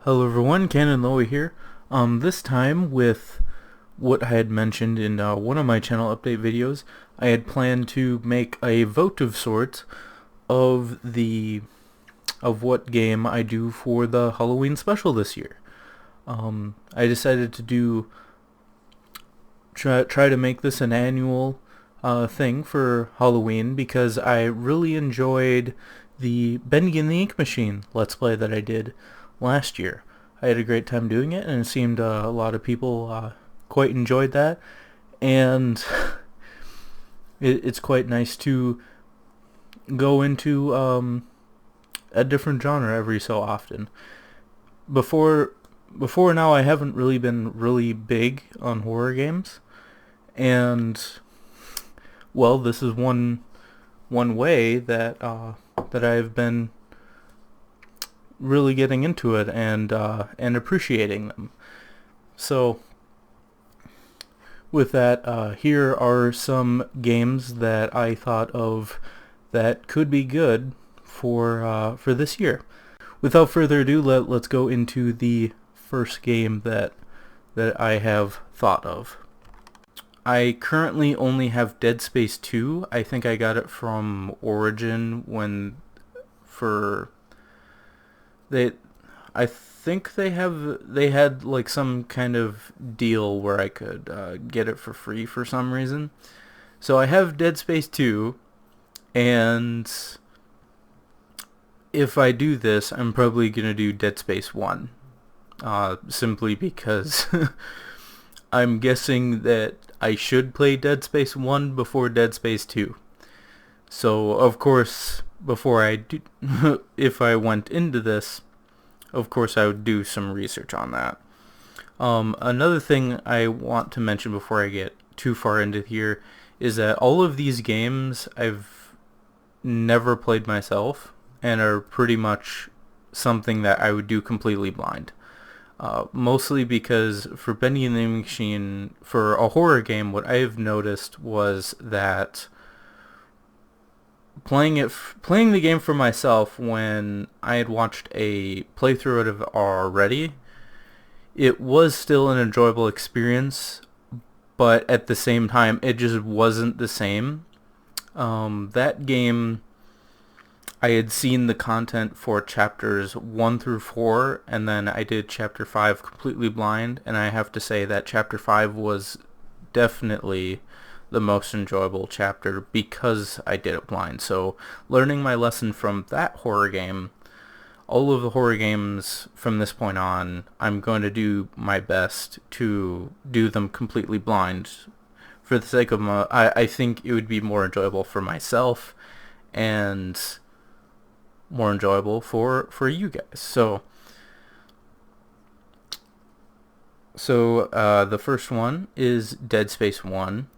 Hello everyone, Canon Lowy here. This time with what I had mentioned in one of my channel update videos, I had planned to make a vote of sorts of what game I do for the Halloween special this year. I decided to try to make this an annual thing for Halloween because I really enjoyed the Bendy and the Ink Machine Let's Play that I did last year. I had a great time doing it, and it seemed a lot of people quite enjoyed that, and it's quite nice to go into a different genre every so often. Before before now, I haven't really been really big on horror games, and well, this is one way that I've been really getting into it and appreciating them. So with that, here are some games that I thought of that could be good for this year. Without further ado, let's go into the first game that I have thought of. I currently only have Dead Space 2. I think I got it from Origin when for they I think they had like some kind of deal where I could get it for free for some reason. So I have Dead Space 2, and if I do this, I'm probably going to do Dead Space 1. Simply because I'm guessing that I should play Dead Space 1 before Dead Space 2. So, of course, before I do, if I went into this, of course I would do some research on that. Another thing I want to mention before I get too far into here is that all of these games I've never played myself and are pretty much something that I would do completely blind. Mostly because for Bendy and the Machine, for a horror game, what I've noticed was that playing the game for myself when I had watched a playthrough of it already, it was still an enjoyable experience, but at the same time, it just wasn't the same. That game, I had seen the content for chapters 1 through 4, and then I did chapter 5 completely blind, and I have to say that chapter 5 was definitely the most enjoyable chapter because I did it blind. So learning my lesson from that horror game, all of the horror games from this point on, I'm going to do my best to do them completely blind for the sake of I think it would be more enjoyable for myself and more enjoyable for you guys. So the first one is Dead Space 1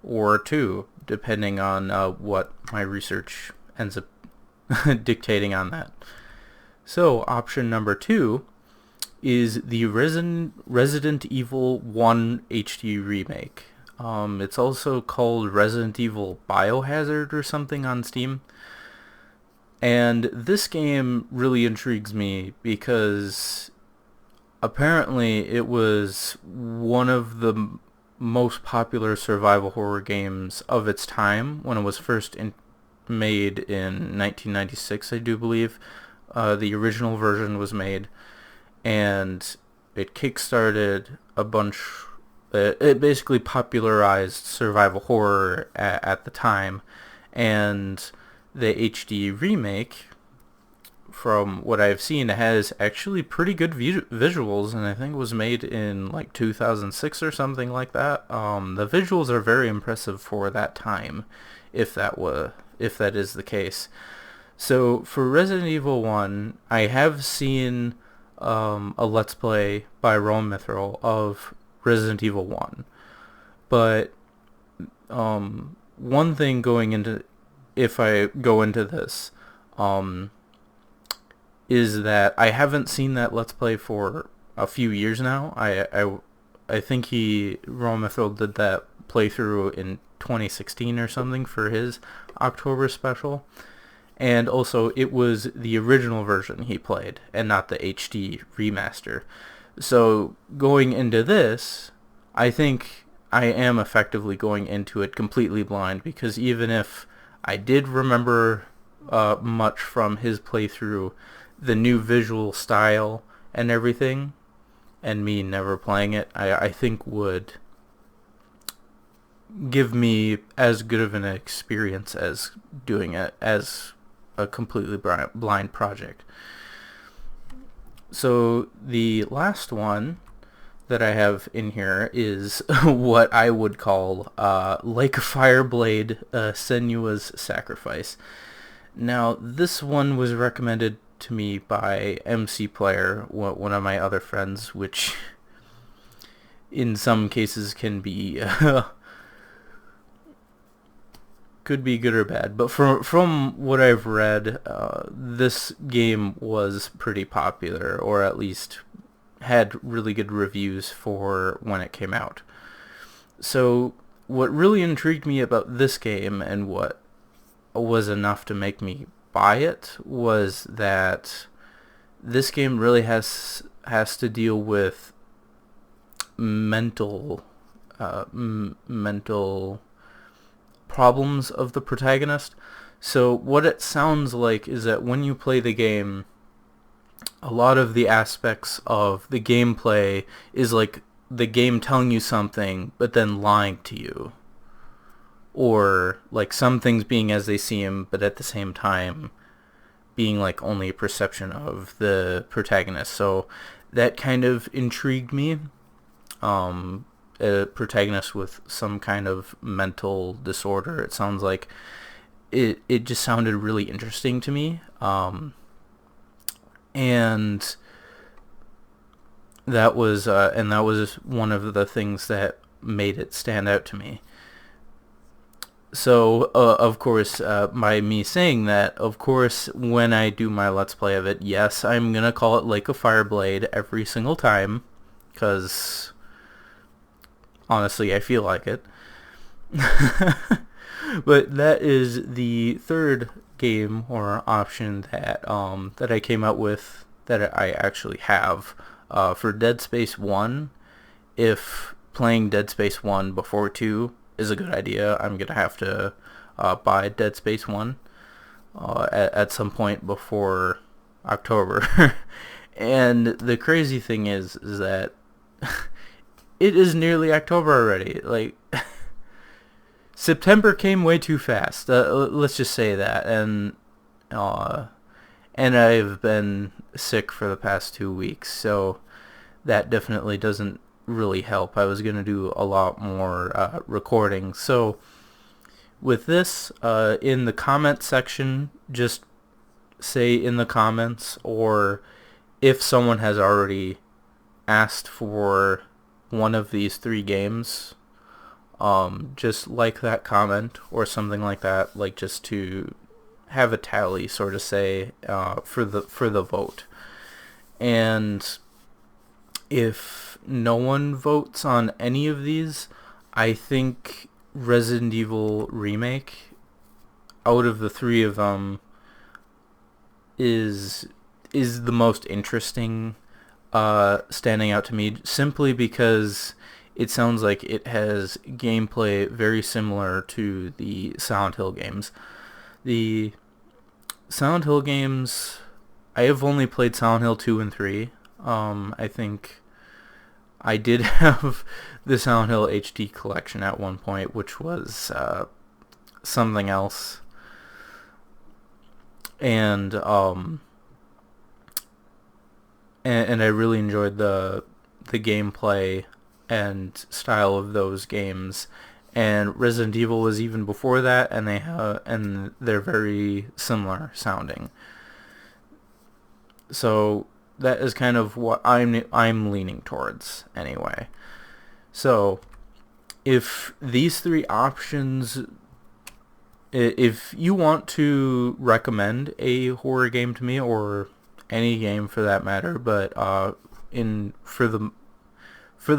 or 2, depending on what my research ends up dictating on that. So option number 2 is the Resident Evil 1 HD remake. It's also called Resident Evil Biohazard or something on Steam. And this game really intrigues me because apparently it was one of the most popular survival horror games of its time when it was first made in 1996, I do believe. The original version was made, and it kickstarted a bunch. It basically popularized survival horror at the time, and the HD remake, from what I've seen, has actually pretty good visuals, and I think it was made in like 2006 or something like that. The visuals are very impressive for that time, if that is the case. So for Resident Evil 1, I have seen a Let's Play by Rome Mithril of Resident Evil 1, but one thing going into, if I go into this, is that I haven't seen that Let's Play for a few years now. I think Rome Mithril did that playthrough in 2016 or something for his October special, And also, it was the original version he played, and not the HD remaster. So, going into this, I think I am effectively going into it completely blind, because even if I did remember much from his playthrough, the new visual style and everything, and me never playing it, I think would give me as good of an experience as doing it as a completely blind project. So the last one that I have in here is what I would call Like a Fireblade, Senua's Sacrifice. Now, this one was recommended to me by MC Player, one of my other friends, which in some cases can be could be good or bad, but from what I've read, this game was pretty popular, or at least had really good reviews for when it came out. So what really intrigued me about this game, and what was enough to make me buy it, was that this game really has to deal with mental problems of the protagonist. So what it sounds like is that when you play the game, a lot of the aspects of the gameplay is like the game telling you something but then lying to you, or like some things being as they seem but at the same time being like only a perception of the protagonist. So that kind of intrigued me. A protagonist with some kind of mental disorder. It sounds like it just sounded really interesting to me. And that was one of the things that made it stand out to me. So, of course, by me saying that, of course, when I do my Let's Play of it, yes, I'm going to call it Like a Fireblade every single time, because honestly, I feel like it. But that is the third game or option that that I came out with, that I actually have for Dead Space 1. If playing Dead Space 1 before 2 is a good idea, I'm going to have to buy Dead Space 1 at some point before October. And the crazy thing is that it is nearly October already. Like, September came way too fast. Let's just say that. And I've been sick for the past 2 weeks, so that definitely doesn't really help. I was gonna do a lot more recording. So with this, in the comment section, just say in the comments, or if someone has already asked for one of these 3 games, just like that comment or something like that, like just to have a tally, sort of say, for the vote. And if no one votes on any of these, I think Resident Evil Remake, out of the 3 of them, is the most interesting, standing out to me, simply because it sounds like it has gameplay very similar to the Silent Hill games. The Silent Hill games, I have only played Silent Hill 2 and 3. I think I did have the Silent Hill HD collection at one point, which was something else. And I really enjoyed the gameplay and style of those games. And Resident Evil was even before that, and they're very similar sounding. So that is kind of what I'm leaning towards anyway. So if these 3 options, if you want to recommend a horror game to me, or any game for that matter, but for the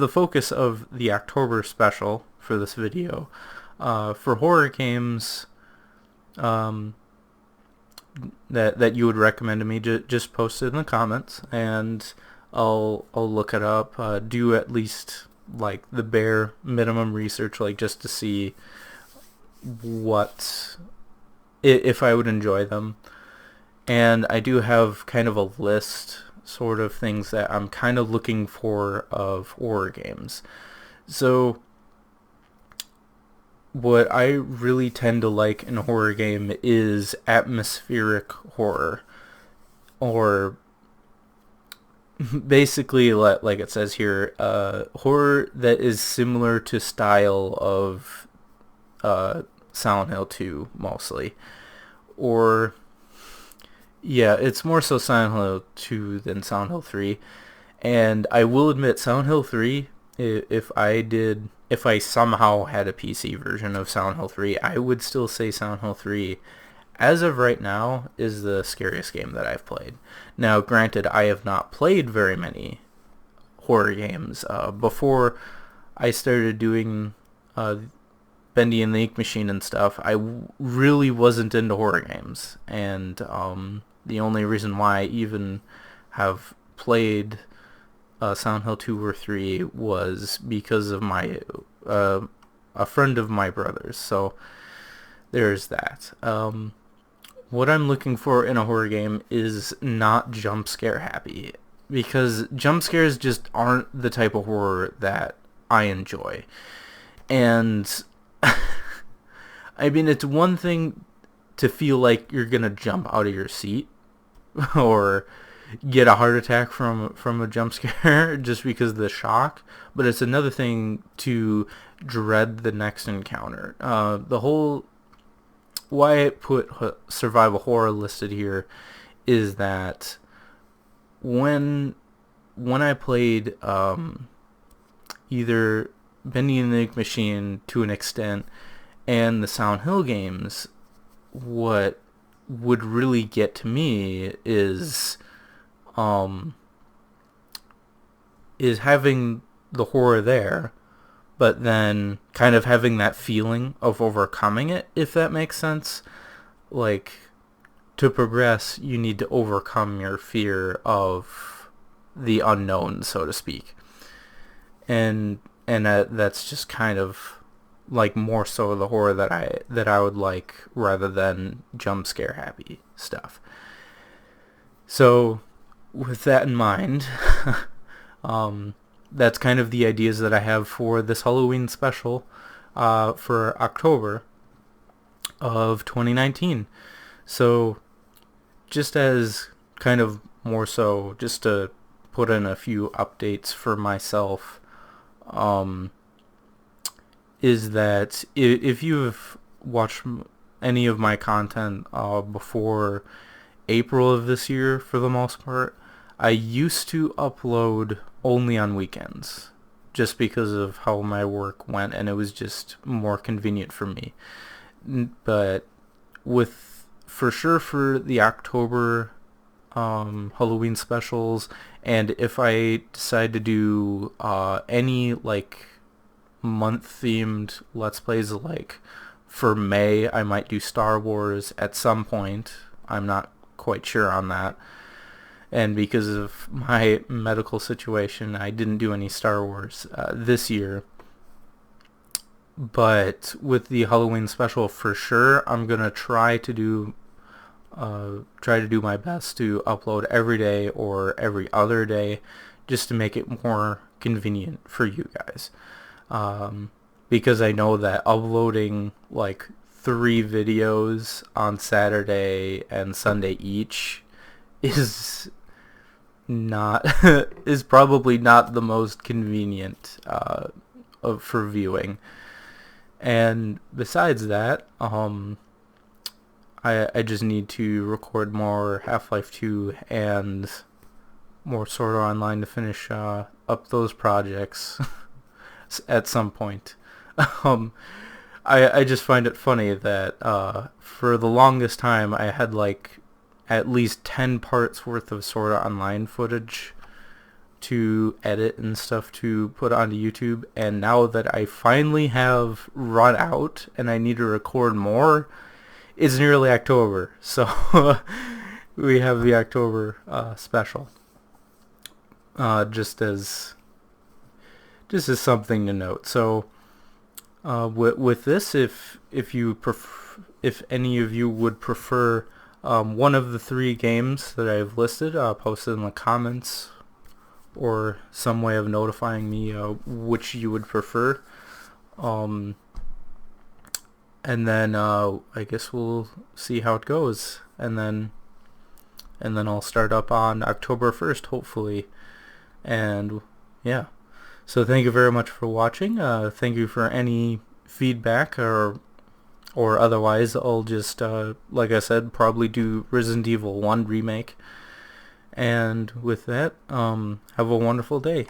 focus of the October special for this video, for horror games, that you would recommend to me, just post it in the comments, and I'll look it up. Do at least like the bare minimum research, like just to see what if I would enjoy them. And I do have kind of a list, sort of things that I'm kind of looking for of horror games. So what I really tend to like in a horror game is atmospheric horror, or basically, like it says here, horror that is similar to style of Silent Hill 2 mostly, or yeah, it's more so Silent Hill 2 than Silent Hill 3. And I will admit, Silent Hill 3, if I somehow had a PC version of Silent Hill 3, I would still say Silent Hill 3, as of right now, is the scariest game that I've played. Now, granted, I have not played very many horror games. Before I started doing Bendy and the Ink Machine and stuff, I really wasn't into horror games. And the only reason why I even have played Silent Hill 2 or 3 was because of my a friend of my brother's. So there's that. What I'm looking for in a horror game is not jump scare happy, because jump scares just aren't the type of horror that I enjoy. And I mean, it's one thing to feel like you're gonna jump out of your seat or get a heart attack from a jump scare just because of the shock, but it's another thing to dread the next encounter. The whole why I put survival horror listed here is that when I played either Bendy and the Ink Machine to an extent and the Silent Hill games, what would really get to me is having the horror there, but then kind of having that feeling of overcoming it, if that makes sense. Like, to progress, you need to overcome your fear of the unknown, so to speak. And that's just kind of like more so the horror that I would like, rather than jump scare happy stuff. So with that in mind, that's kind of the ideas that I have for this Halloween special for October of 2019. So just as kind of more so just to put in a few updates for myself, is that if you've watched any of my content before April of this year, for the most part, I used to upload only on weekends just because of how my work went, and it was just more convenient for me. But for sure for the October Halloween specials, and if I decide to do any like month themed Let's Plays, like for May I might do Star Wars at some point. I'm not quite sure on that. And because of my medical situation, I didn't do any Star Wars this year. But with the Halloween special, for sure, I'm gonna try to do my best to upload every day or every other day, just to make it more convenient for you guys. Because I know that uploading like 3 videos on Saturday and Sunday each is not is probably not the most convenient for viewing. And besides that, I just need to record more Half-Life 2 and more Sword Art Online to finish up those projects at some point. I just find it funny that for the longest time I had like at least 10 parts worth of Sword Art Online footage to edit and stuff to put onto YouTube, and now that I finally have run out and I need to record more, it's nearly October, so we have the October special. Just as something to note. So with this, if any of you would prefer one of the 3 games that I've listed, post it in the comments or some way of notifying me which you would prefer. And then I guess we'll see how it goes, and then I'll start up on October 1st, hopefully. And yeah, so thank you very much for watching. Thank you for any feedback or otherwise. I'll just like I said, probably do Resident Evil 1 remake. And with that, have a wonderful day.